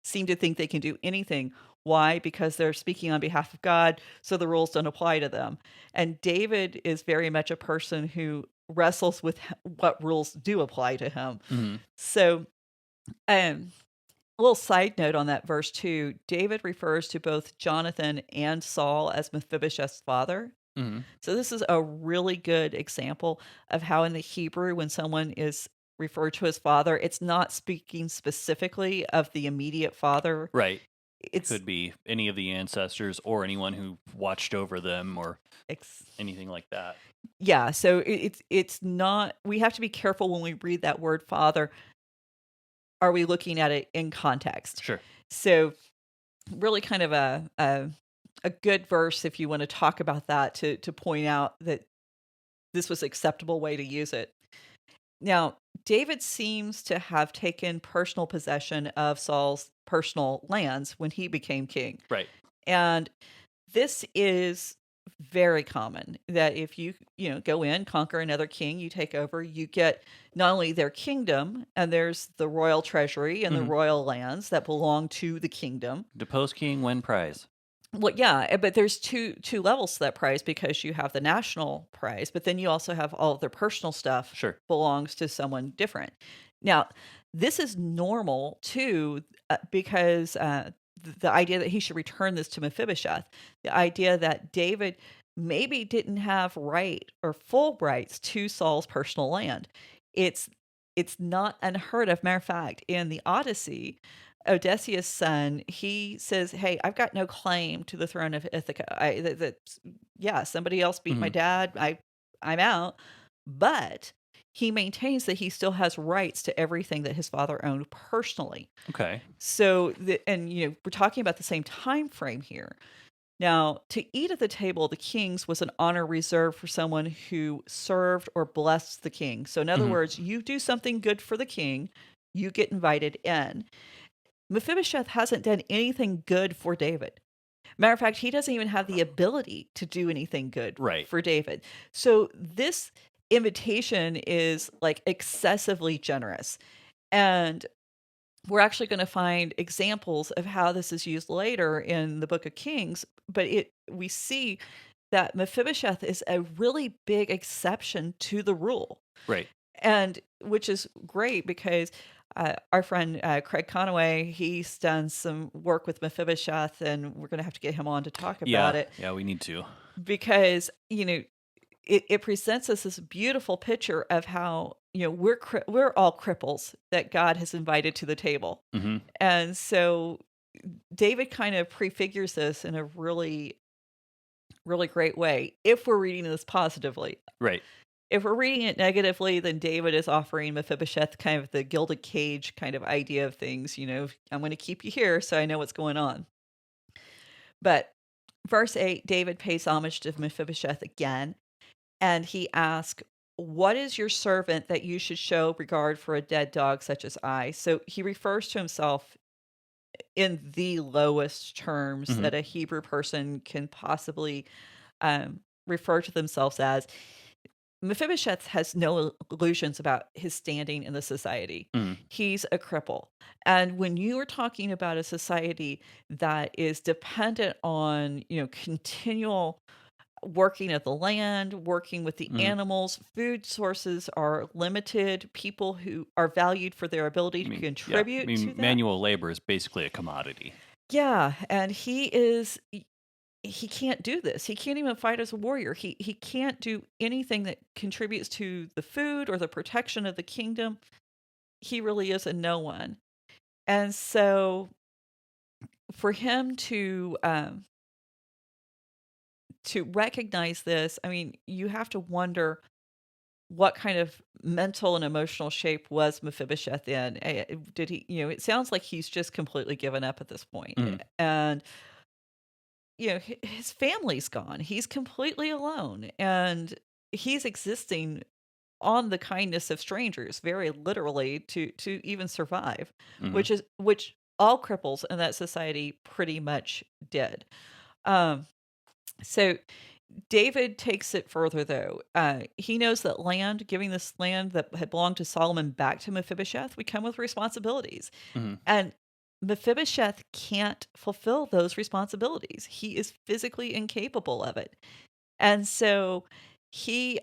seem to think they can do anything. Why? Because they're speaking on behalf of God, so the rules don't apply to them. And David is very much a person who wrestles with what rules do apply to him. Hmm. So, um, a little side note on that verse too, David refers to both Jonathan and Saul as Mephibosheth's father. Hmm. So this is a really good example of how in the Hebrew, when someone is referred to as father, it's not speaking specifically of the immediate father. Right. It's Could be any of the ancestors or anyone who watched over them or ex- anything like that. yeah. So it's not. We have to be careful when we read that word father. Are we looking at it in context? Sure. So really, kind of a good verse if you want to talk about that to point out that this was an acceptable way to use it. Now, David seems to have taken personal possession of Saul's personal lands when he became king. Right. And this is very common that if you go in, conquer another king, you take over, you get not only their kingdom, and there's the royal treasury and the Mhm. royal lands that belong to the kingdom. Depose king, win prize. Well, yeah, but there's two levels to that prize because you have the national prize, but then you also have all of their personal stuff Sure. belongs to someone different. Now, this is normal too, because the idea that he should return this to Mephibosheth, the idea that David maybe didn't have right or full rights to Saul's personal land. It's it's not unheard of. Matter of fact, in the Odyssey, Odysseus' son, he says, "Hey, I've got no claim to the throne of Ithaca. Yeah, somebody else beat my Mhm. dad. I'm out." But he maintains that he still has rights to everything that his father owned personally. Okay. So, we're talking about the same time frame here. Now, to eat at the table of the kings was an honor reserved for someone who served or blessed the king. So, in other Mhm. words, you do something good for the king, you get invited in. Mephibosheth hasn't done anything good for David. Matter of fact, he doesn't even have the ability to do anything good Right. for David. So this invitation is like excessively generous. And we're actually going to find examples of how this is used later in the book of Kings, but we see that Mephibosheth is a really big exception to the rule. Right. And which is great because our friend Craig Conaway, he's done some work with Mephibosheth, and we're going to have to get him on to talk about Yeah. it Yeah, we need to. because it presents us this beautiful picture of how we're all cripples that God has invited to the table, Hmm. and so David kind of prefigures this in a really really great way if we're reading this positively. Right. If we're reading it negatively, then David is offering Mephibosheth kind of the gilded cage kind of idea of things. I'm going to keep you here so I know what's going on. But verse 8, David pays homage to Mephibosheth again, and he asks, "What is your servant that you should show regard for a dead dog such as I?" So he refers to himself in the lowest terms Hmm. that a Hebrew person can possibly refer to themselves as. Mephibosheth has no illusions about his standing in the society. Hmm. He's a cripple. And when you are talking about a society that is dependent on, continual working of the land, working with the Hmm. animals, food sources are limited, people who are valued for their ability I to mean, yeah. I contribute to mean, that. manual labor is basically a commodity. Yeah, and he can't do this. He can't even fight as a warrior. He can't do anything that contributes to the food or the protection of the kingdom. He really is a no one. And so for him to recognize this, I mean, you have to wonder what kind of mental and emotional shape was Mephibosheth in. Did he, it sounds like he's just completely given up at this point. Mhm. And his family's gone. He's completely alone, and he's existing on the kindness of strangers, very literally, to even survive, Mhm. which all cripples in that society pretty much did. Um, so David takes it further, though. He knows that giving this land that had belonged to Solomon back to Mephibosheth, would come with responsibilities. Mhm. And Mephibosheth can't fulfill those responsibilities. He is physically incapable of it. And so he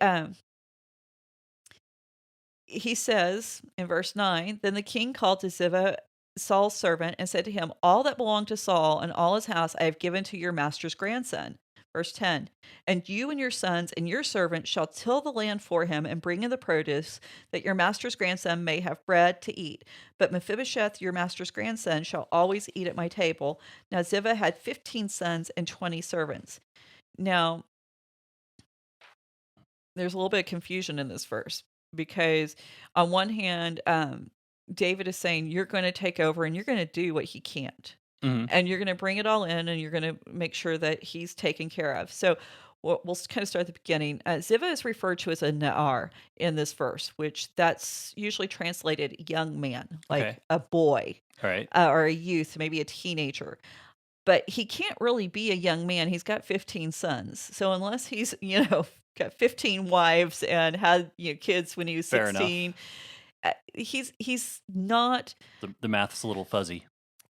he says in verse 9, then the king called to Ziba, Saul's servant, and said to him, all that belonged to Saul and all his house I have given to your master's grandson. Verse 10, and you and your sons and your servants shall till the land for him and bring in the produce, that your master's grandson may have bread to eat. But Mephibosheth, your master's grandson, shall always eat at my table. Now Ziba had 15 sons and 20 servants. Now, there's a little bit of confusion in this verse because on one hand, David is saying you're going to take over and you're going to do what he can't. Mhm. And you're going to bring it all in and you're going to make sure that he's taken care of. So we'll kind of start at the beginning. Ziva is referred to as a Na'ar in this verse, which that's usually translated young man, like Okay. a boy All right. or a youth, maybe a teenager. But he can't really be a young man. He's got 15 sons. So unless he's, got 15 wives and had, kids when he was Fair enough. 16, he's not. The math's a little fuzzy.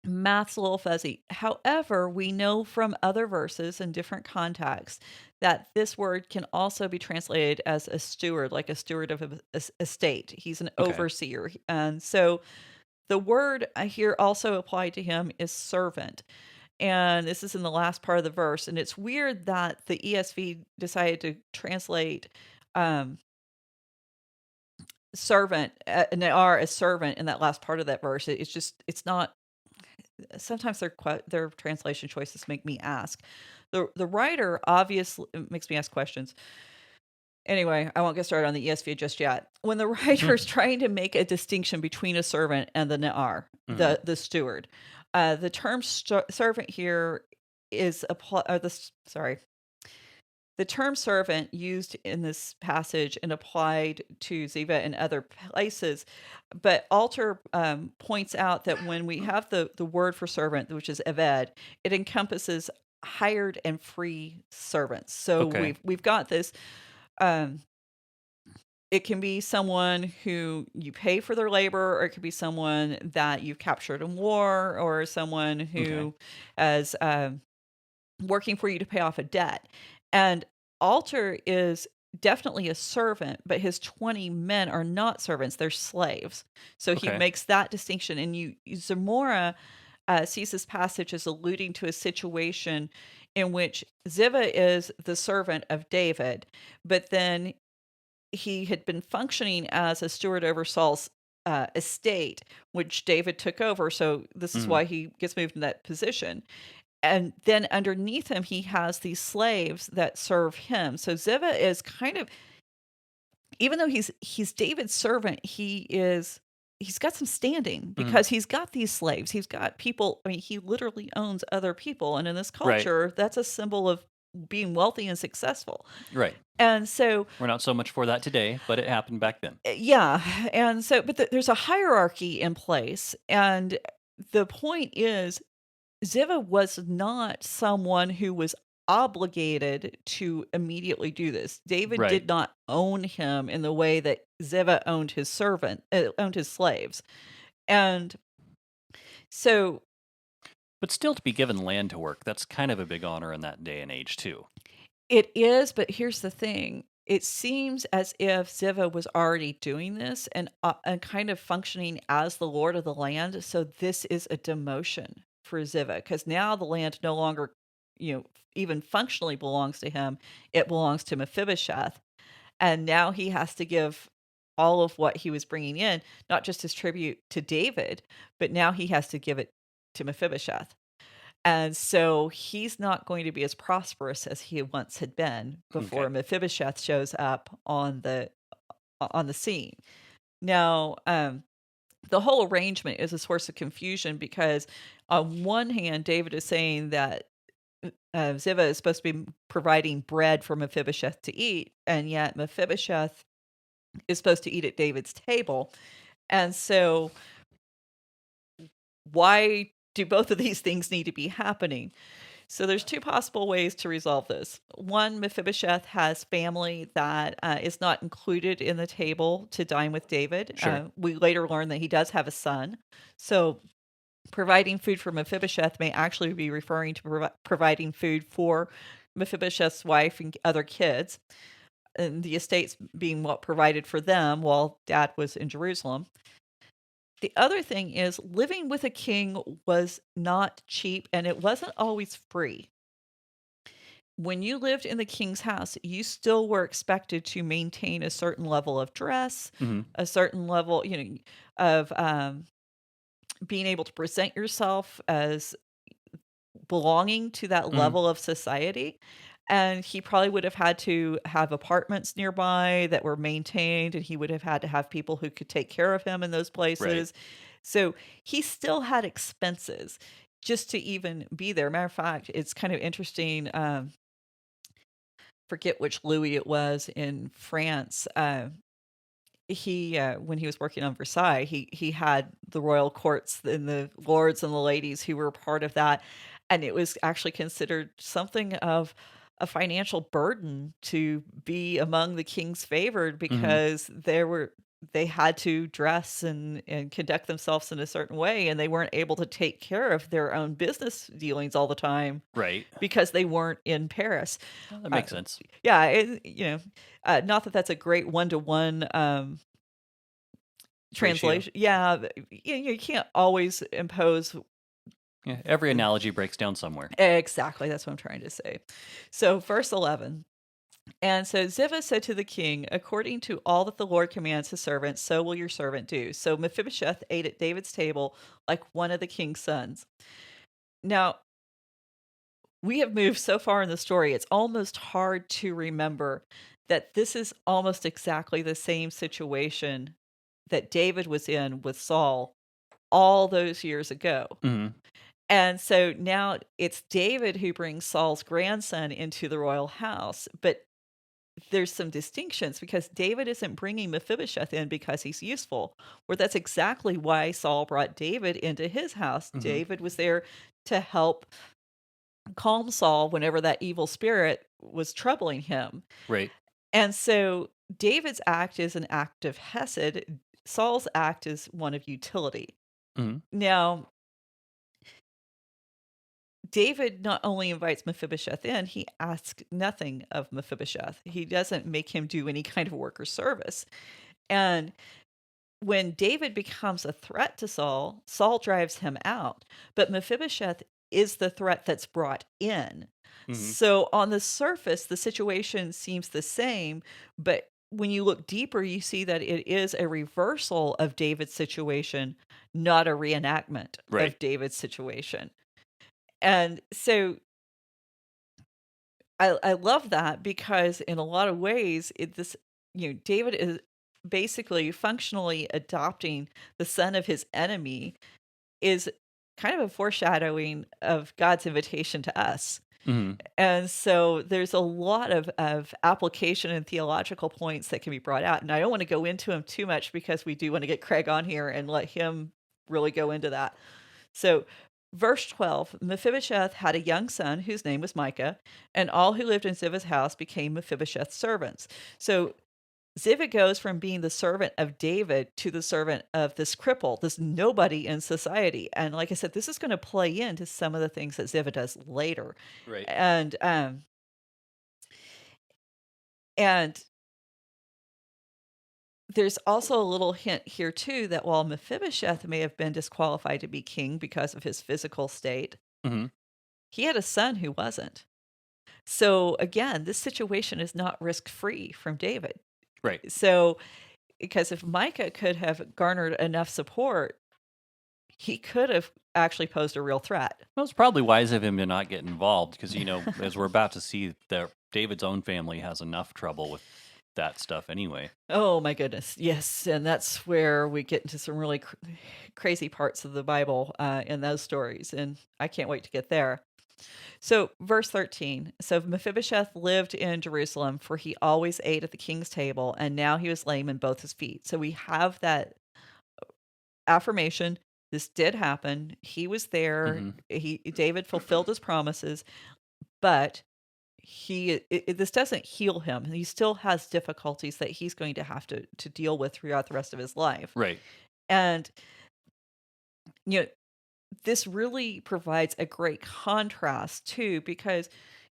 Math's a little fuzzy. However, we know from other verses in different contexts that this word can also be translated as a steward, like a steward of a estate. He's an Okay. overseer. And so the word here also applied to him is servant. And this is in the last part of the verse. And it's weird that the ESV decided to translate servant, Na'ar as servant in that last part of that verse. It's not. Sometimes their translation choices make me ask. The writer obviously makes me ask questions. Anyway, I won't get started on the ESV just yet. When the writer is trying to make a distinction between a servant and the Na'ar, the steward, the term servant here is the term servant used in this passage and applied to Ziva and other places, but Alter points out that when we have the word for servant, which is eved, it encompasses hired and free servants. So Okay. we've got this. It can be someone who you pay for their labor, or it could be someone that you've captured in war, or someone who is working for you to pay off a debt. And Alter is definitely a servant, but his 20 men are not servants, they're slaves. So he Okay. makes that distinction. And Zamora sees this passage as alluding to a situation in which Ziva is the servant of David, but then he had been functioning as a steward over Saul's estate, which David took over. So this is why he gets moved in that position. And then underneath him, he has these slaves that serve him. So Ziva is kind of, even though he's David's servant, he's got some standing because he's got these slaves. He's got people. I mean, he literally owns other people. And in this culture, that's a symbol of being wealthy and successful. Right. And so We're not so much for that today, but it happened back then. yeah. And so, but there's a hierarchy in place. And the point is, Ziva was not someone who was obligated to immediately do this. David Right. did not own him in the way that Ziva owned his owned his slaves. And so, But still, to be given land to work, that's kind of a big honor in that day and age, too. it is, but here's the thing. It seems as if Ziva was already doing this and kind of functioning as the lord of the land. So this is a demotion for Ziva because now the land no longer, even functionally belongs to him. It belongs to Mephibosheth. And now he has to give all of what he was bringing in, not just his tribute to David, but now he has to give it to Mephibosheth. And so he's not going to be as prosperous as he once had been before Okay. Mephibosheth shows up on the scene. Now, the whole arrangement is a source of confusion because on one hand, David is saying that Ziva is supposed to be providing bread for Mephibosheth to eat, and yet Mephibosheth is supposed to eat at David's table. And so why do both of these things need to be happening? So there's two possible ways to resolve this. One, Mephibosheth has family that is not included in the table to dine with David. Sure. We later learn that he does have a son. So providing food for Mephibosheth may actually be referring to providing food for Mephibosheth's wife and other kids, and the estates being what provided for them while dad was in Jerusalem. The other thing is living with a king was not cheap and it wasn't always free. When you lived in the king's house, you still were expected to maintain a certain level of dress, Hmm. a certain level, of being able to present yourself as belonging to that Hmm. level of society. And he probably would have had to have apartments nearby that were maintained, and he would have had to have people who could take care of him in those Right. places. So he still had expenses just to even be there. Matter of fact, it's kind of interesting. Forget which Louis it was in France. He when he was working on Versailles, he had the royal courts and the lords and the ladies who were part of that, and it was actually considered something of a financial burden to be among the king's favored Hmm. because they had to dress and conduct themselves in a certain way, and they weren't able to take care of their own business dealings all the time Right. because they weren't in Paris. Well, that Uh, makes sense. yeah, not that that's a great one-to-one Ratio. translation. Yeah, you can't always impose Yeah. Every analogy breaks down somewhere. exactly. That's what I'm trying to say. So, verse 11. And so Ziva said to the king, according to all that the Lord commands his servant, so will your servant do. So Mephibosheth ate at David's table like one of the king's sons. Now, we have moved so far in the story, it's almost hard to remember that this is almost exactly the same situation that David was in with Saul all those years ago. Hmm. And so now it's David who brings Saul's grandson into the royal house. But there's some distinctions because David isn't bringing Mephibosheth in because he's useful, where that's exactly why Saul brought David into his house. Hmm. David was there to help calm Saul whenever that evil spirit was troubling him. Right. And so David's act is an act of Hesed, Saul's act is one of utility. Hmm. Now, David not only invites Mephibosheth in, he asks nothing of Mephibosheth. He doesn't make him do any kind of work or service. And when David becomes a threat to Saul, Saul drives him out. But Mephibosheth is the threat that's brought in. Hmm. So on the surface, the situation seems the same. But when you look deeper, you see that it is a reversal of David's situation, not a reenactment Right. of David's situation. And so I love that because in a lot of ways, David is basically functionally adopting the son of his enemy is kind of a foreshadowing of God's invitation to us. Hmm. And so there's a lot of application and theological points that can be brought out. And I don't want to go into them too much because we do want to get Craig on here and let him really go into that. So, verse 12, Mephibosheth had a young son whose name was Micah, and all who lived in Ziva's house became Mephibosheth's servants. So, Ziva goes from being the servant of David to the servant of this cripple, this nobody in society. And like I said, this is going to play into some of the things that Ziva does later. Right. And there's also a little hint here too that while Mephibosheth may have been disqualified to be king because of his physical state, Hmm. he had a son who wasn't. So again, this situation is not risk-free from David. Right. So because if Micah could have garnered enough support, he could have actually posed a real threat. Well, it's probably wise of him to not get involved because, as we're about to see, David's own family has enough trouble with that stuff anyway. Oh my goodness. Yes, and that's where we get into some really crazy parts of the Bible in those stories, and I can't wait to get there. So, verse 13. So Mephibosheth lived in Jerusalem, for he always ate at the king's table, and now he was lame in both his feet. So we have that affirmation This did happen. He was there. Hmm. David fulfilled his promises, but this doesn't heal him. He still has difficulties that he's going to have to deal with throughout the rest of his life. Right. And you know, this really provides a great contrast too, because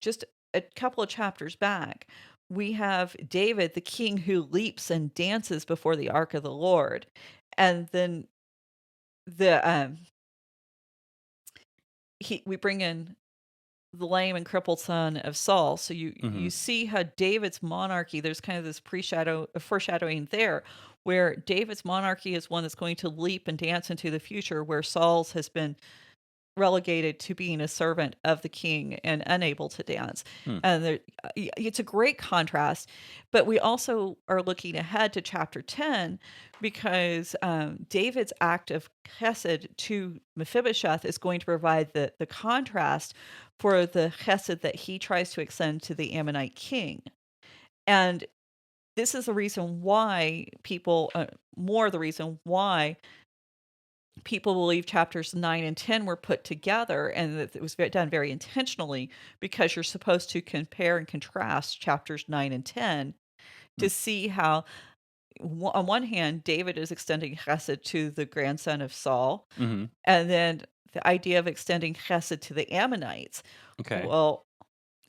just a couple of chapters back, we have David, the king, who leaps and dances before the ark of the Lord. And then the we bring in the lame and crippled son of Saul. So Hmm. you see how David's monarchy, there's kind of this foreshadowing there, where David's monarchy is one that's going to leap and dance into the future, where Saul's has been relegated to being a servant of the king and unable to dance. Hmm. And it's a great contrast. But we also are looking ahead to chapter 10, because David's act of chesed to Mephibosheth is going to provide the contrast for the chesed that he tries to extend to the Ammonite king. And this is the reason why more the reason why people believe chapters 9 and 10 were put together, and that it was done very intentionally, because you're supposed to compare and contrast chapters 9 and 10 Hmm. to see how, on one hand, David is extending chesed to the grandson of Saul, Hmm. and then the idea of extending chesed to the Ammonites. Okay. Well,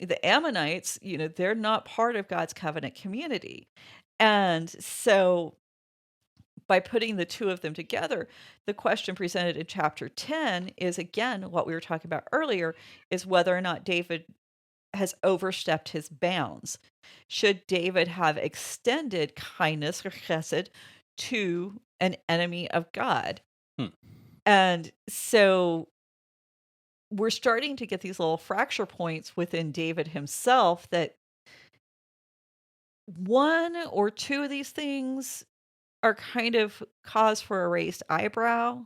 the Ammonites, they're not part of God's covenant community. And so by putting the two of them together, the question presented in chapter 10 is, again, what we were talking about earlier, is whether or not David has overstepped his bounds. Should David have extended kindness or chesed to an enemy of God? Hmm. And so we're starting to get these little fracture points within David himself, that one or two of these things are kind of cause for a raised eyebrow.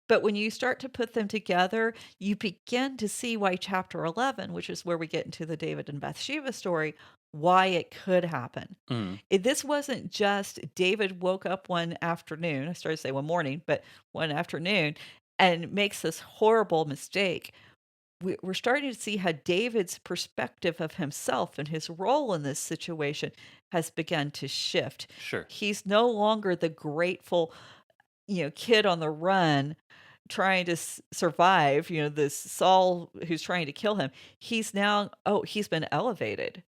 But when you start to put them together, you begin to see why chapter 11, which is where we get into the David and Bathsheba story, why it could happen. Hmm. This wasn't just David woke up one afternoon, I started to say one morning, but one afternoon, and makes this horrible mistake. We're starting to see how David's perspective of himself and his role in this situation has begun to shift. Sure. He's no longer the grateful, kid on the run trying to survive, this Saul who's trying to kill him. He's now, he's been elevated.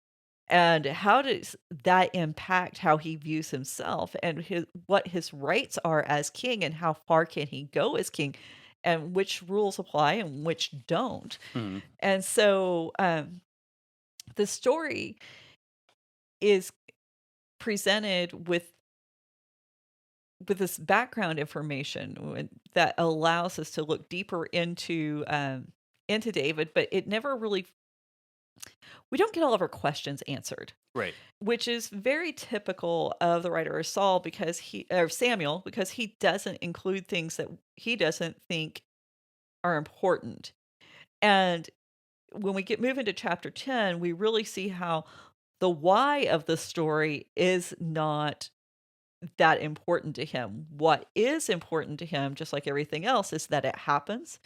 And how does that impact how he views himself, and what his rights are as king, and how far can he go as king, and which rules apply and which don't? Hmm. And so the story is presented with this background information that allows us to look deeper into David, but it never really, we don't get all of our questions answered, Right. which is very typical of the writer of Samuel, because he doesn't include things that he doesn't think are important. And when we move into chapter 10, we really see how the why of the story is not that important to him. What is important to him, just like everything else, is that it happens,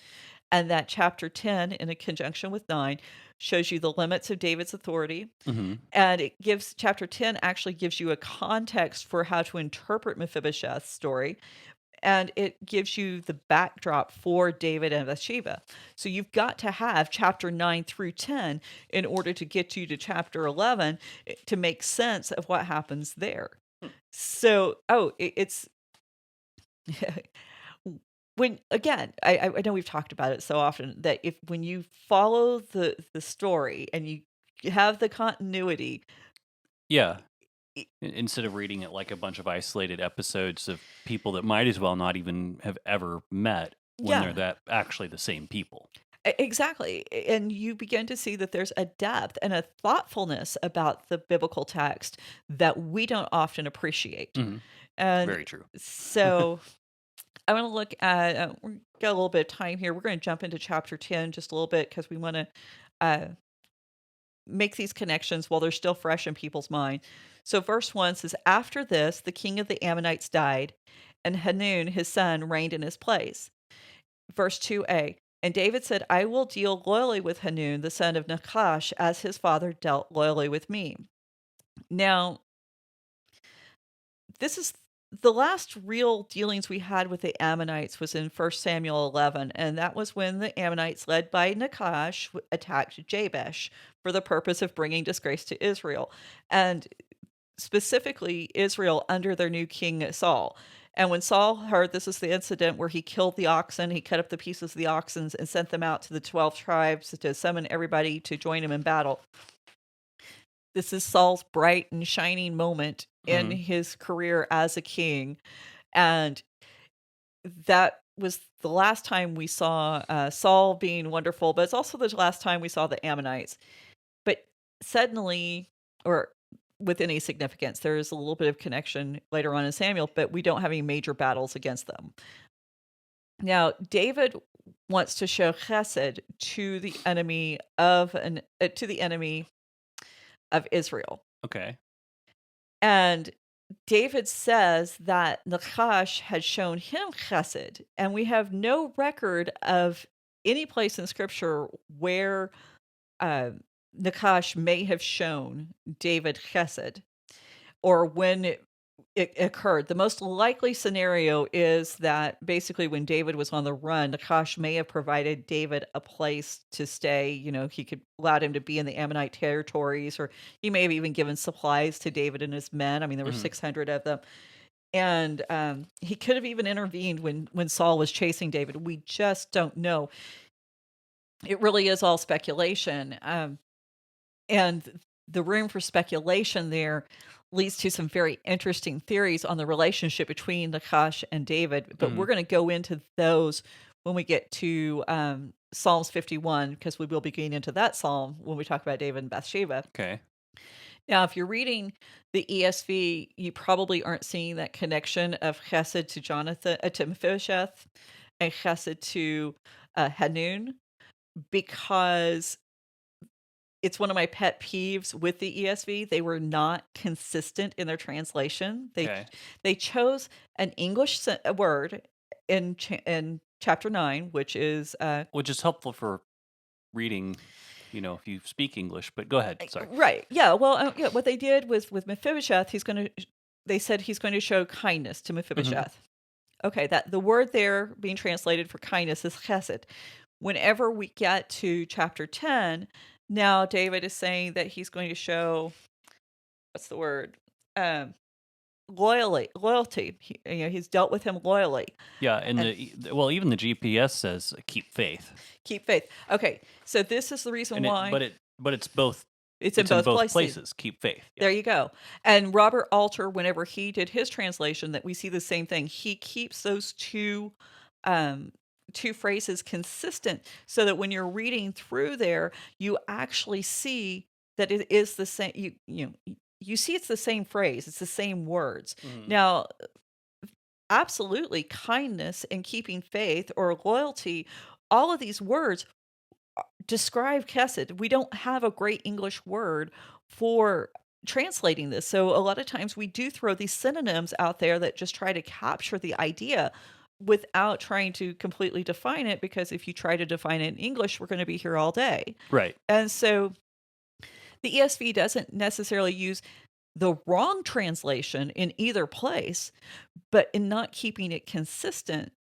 and that chapter 10, in a conjunction with 9, shows you the limits of David's authority. Hmm. And chapter 10 actually gives you a context for how to interpret Mephibosheth's story. And it gives you the backdrop for David and Bathsheba. So you've got to have chapter 9 through 10 in order to get you to chapter 11 to make sense of what happens there. So, it's when, again, I know we've talked about it so often, that when you follow the story and you have the continuity, Yeah. i- Instead of reading it like a bunch of isolated episodes of people that might as well not even have ever met, when they're yeah, that actually the same people. exactly. And you begin to see that there's a depth and a thoughtfulness about the biblical text that we don't often appreciate. Hmm. And Very true. so I want to look at, we've got a little bit of time here. We're going to jump into chapter 10 just a little bit, because we want to uh, make these connections while they're still fresh in people's mind. So verse 1 says, "After this, the king of the Ammonites died, and Hanun his son reigned in his place. Verse 2a. And David said, I will deal loyally with Hanun, the son of Nachash, as his father dealt loyally with me. Now, this is the last real dealings we had with the Ammonites was in 1 Samuel 11, and that was when the Ammonites, led by Nachash, attacked Jabesh for the purpose of bringing disgrace to Israel, and specifically Israel under their new king Saul. And when Saul heard, this is the incident where he killed the oxen, he cut up the pieces of the oxen and sent them out to the 12 tribes to summon everybody to join him in battle. This is Saul's bright and shining moment in his career as a king. And that was the last time we saw Saul being wonderful, but it's also the last time we saw the Ammonites. But suddenly, or with any significance, there is a little bit of connection later on in Samuel, but we don't have any major battles against them. Now, David wants to show Chesed to the enemy of Israel. Okay. And David says that Nachash had shown him Chesed, and we have no record of any place in Scripture where Nachash may have shown David Chesed, or when it occurred. The most likely scenario is that basically when David was on the run, Nachash may have provided David a place to stay. You know, he could allowed him to be in the Ammonite territories, or he may have even given supplies to David and his men. I mean, there were 600 of them. And he could have even intervened when Saul was chasing David. We just don't know. It really is all speculation. And the room for speculation there leads to some very interesting theories on the relationship between Nachash and David. But we're going to go into those when we get to Psalms 51, because we will be getting into that psalm when we talk about David and Bathsheba. Okay. Now, if you're reading the ESV, you probably aren't seeing that connection of Chesed to Mephibosheth and Chesed to Hanun, because it's one of my pet peeves with the ESV. They were not consistent in their translation. They chose an English word in chapter 9, which is helpful for reading, if you speak English. But go ahead. Sorry. Right. Yeah. Well, what they did was with Mephibosheth, they said he's going to show kindness to Mephibosheth. Okay, that the word there being translated for kindness is chesed. Whenever we get to chapter 10, now David is saying that he's going to show, what's the word? Loyalty. He's dealt with him loyally. Yeah, and even the GPS says keep faith. Keep faith. Okay, so this is the reason why. But it's both. It's in both places. Keep faith. Yeah. There you go. And Robert Alter, whenever he did his translation, that we see the same thing. He keeps those two phrases consistent, so that when you're reading through there, you actually see that it is the same. You see it's the same phrase. It's the same words. Now, absolutely, kindness and keeping faith or loyalty, all of these words describe chesed. We don't have a great English word for translating this. So a lot of times we do throw these synonyms out there that just try to capture the idea without trying to completely define it, because if you try to define it in English, we're going to be here all day. Right. And so the ESV doesn't necessarily use the wrong translation in either place, but in not keeping it consistent,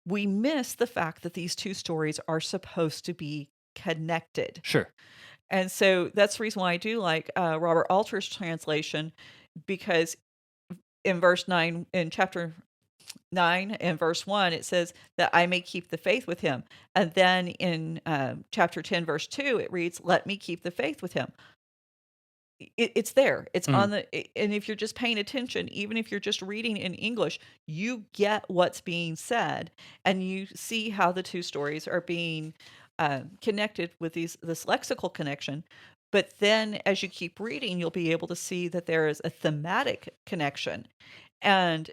we miss the fact that these two stories are supposed to be connected. Sure. And so that's the reason why I do like Robert Alter's translation, because in chapter 9 and verse 1, it says that I may keep the faith with him. And then in chapter 10, verse 2, it reads, let me keep the faith with him. It's there. It's on and if you're just paying attention, even if you're just reading in English, you get what's being said, and you see how the two stories are being connected with this lexical connection. But then as you keep reading, you'll be able to see that there is a thematic connection. And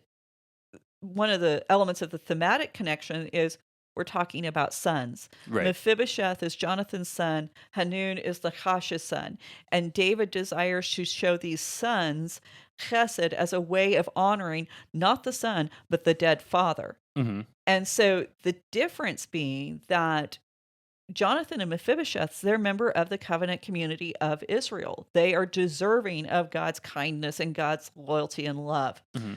one of the elements of the thematic connection is we're talking about sons. Right. Mephibosheth is Jonathan's son. Hanun is Nachash's son. And David desires to show these sons Chesed as a way of honoring not the son, but the dead father. Hmm. And so the difference being that Jonathan and Mephibosheth, they're member of the covenant community of Israel. They are deserving of God's kindness and God's loyalty and love. Hmm.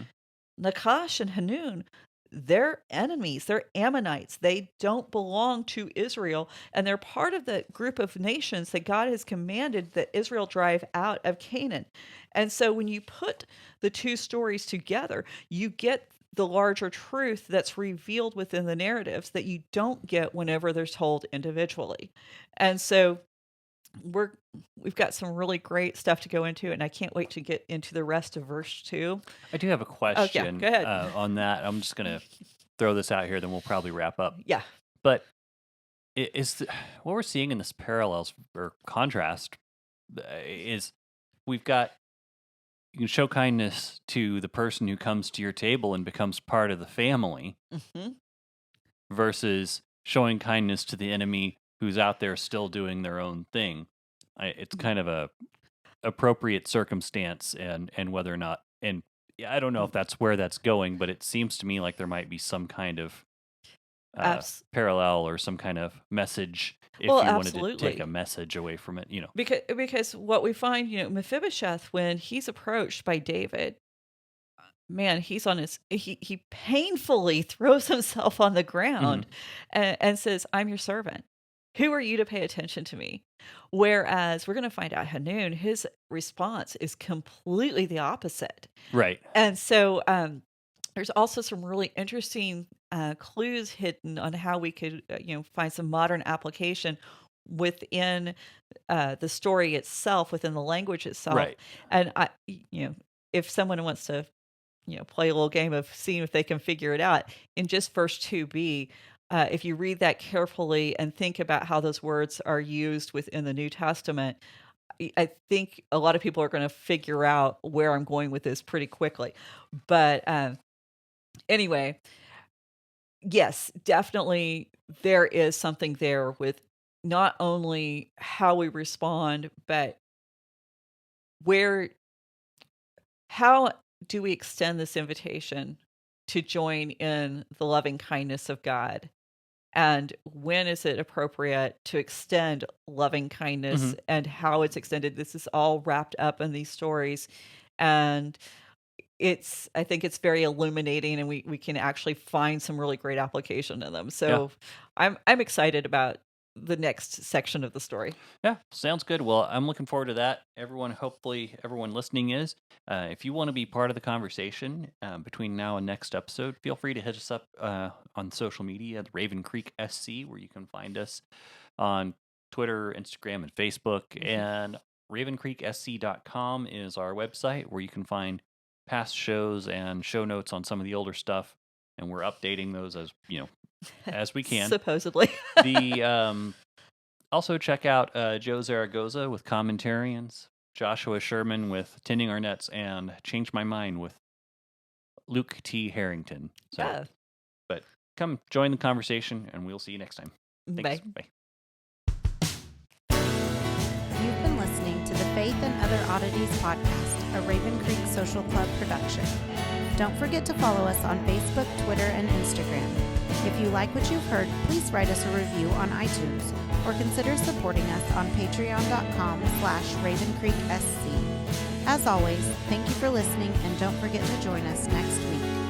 Nakash and Hanun, they're enemies. They're Ammonites. They don't belong to Israel, and they're part of the group of nations that God has commanded that Israel drive out of Canaan. And so when you put the two stories together, you get the larger truth that's revealed within the narratives that you don't get whenever they're told individually. And so we've got some really great stuff to go into, and I can't wait to get into the rest of verse 2. I do have a question go ahead. on that. I'm just going to throw this out here, then we'll probably wrap up. Yeah. But what we're seeing in this parallels or contrast is we've got, you can show kindness to the person who comes to your table and becomes part of the family Mm-hmm. versus showing kindness to the enemy who's out there still doing their own thing. It's kind of a appropriate circumstance and whether or not, and I don't know if that's where that's going, but it seems to me like there might be some kind of parallel or some kind of message if you wanted to take a message away from it, Because what we find, Mephibosheth, when he's approached by David, man, he's on he painfully throws himself on the ground and says, "I'm your servant. Who are you to pay attention to me?" Whereas we're going to find out Hanun, his response is completely the opposite. Right. And so there's also some really interesting clues hidden on how we could, find some modern application within the story itself, within the language itself. Right. And if someone wants to, play a little game of seeing if they can figure it out, in just verse 2b, if you read that carefully and think about how those words are used within the New Testament, I think a lot of people are going to figure out where I'm going with this pretty quickly. But anyway, yes, definitely there is something there with not only how we respond, but how do we extend this invitation to join in the loving kindness of God? And when is it appropriate to extend loving kindness and how it's extended? This is all wrapped up in these stories. And I think it's very illuminating, and we can actually find some really great application in them. So I'm excited about the next section of the story. Yeah, sounds good. Well, I'm looking forward to that. Hopefully everyone listening is. If you want to be part of the conversation between now and next episode, feel free to hit us up on social media at Raven Creek SC, where you can find us on Twitter, Instagram, and Facebook. And ravencreeksc.com is our website where you can find past shows and show notes on some of the older stuff. And we're updating those as we can. Supposedly. Also check out Joe Zaragoza with Commentarians, Joshua Sherman with Tending Our Nets, and Change My Mind with Luke T. Harrington. So, but come join the conversation, and we'll see you next time. Thanks. Bye. You've been listening to the Faith and Other Oddities podcast, a Raven Creek Social Club production. Don't forget to follow us on Facebook, Twitter, and Instagram. If you like what you've heard, please write us a review on iTunes or consider supporting us on patreon.com/RavenCreekSC. As always, thank you for listening, and don't forget to join us next week.